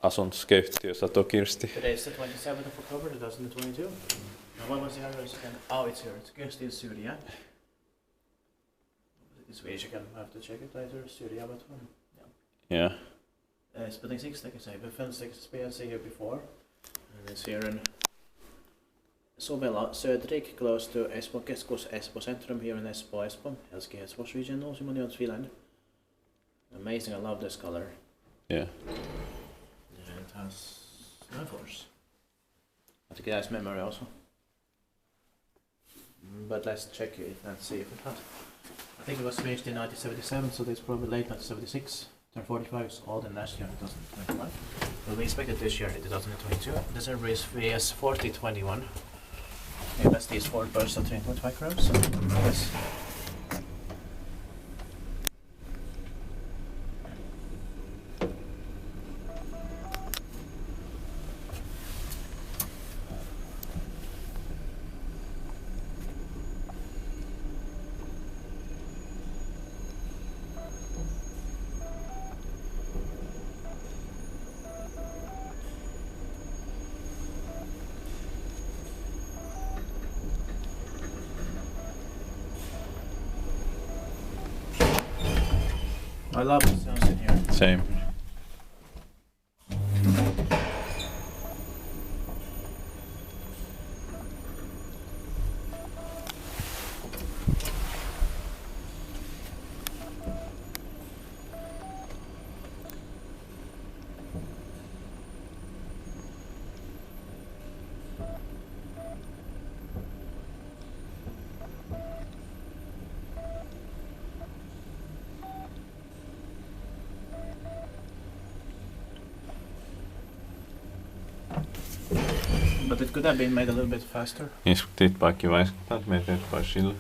asuntoska yhtiö Sato Kirsti. Today is the 27th of October 2022. Now what was the address again? Oh, it's here. It's Kirstinsyrjä. In Swedish again, I have to check it later. Syrjä, but Yeah. Spelling 6, like I say, but fence 6 SPLC here before. And it's here in Suvela, Södrik, close to Espoo Keskus, Espoo Centrum here in Espoo, Espoo region, also in Finland. Amazing, I love this color. Yeah. And it has no force. I think it has memory also. But let's check it and see if it has. I think it was finished in 1977, so it's probably late 1976. Turn 45 is older than last year, 2021. Will be expected this year, 2022. The server is VS 4021. Capacity is 4 bursts of 3.5 crowns. So yes. I love the sounds in here. Same. But it could have been made a little bit faster. Iskuttiin vaikka vaiskuttaa, että meitä vai sillä.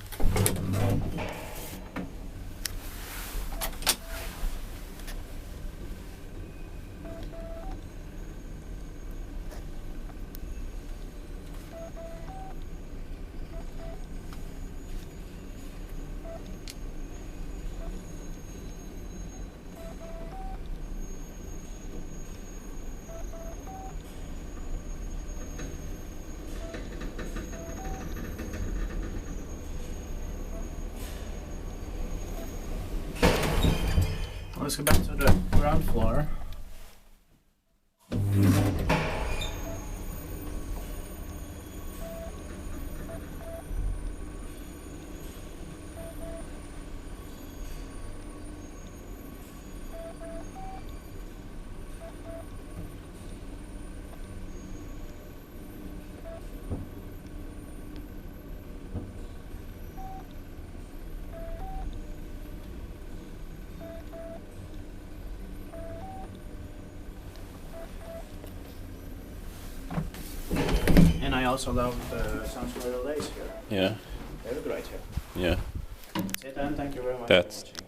Let's go back to the ground floor. And I also love the sounds for the relays here. Yeah. They're great here. Yeah. That's it, and thank you very much That's for watching.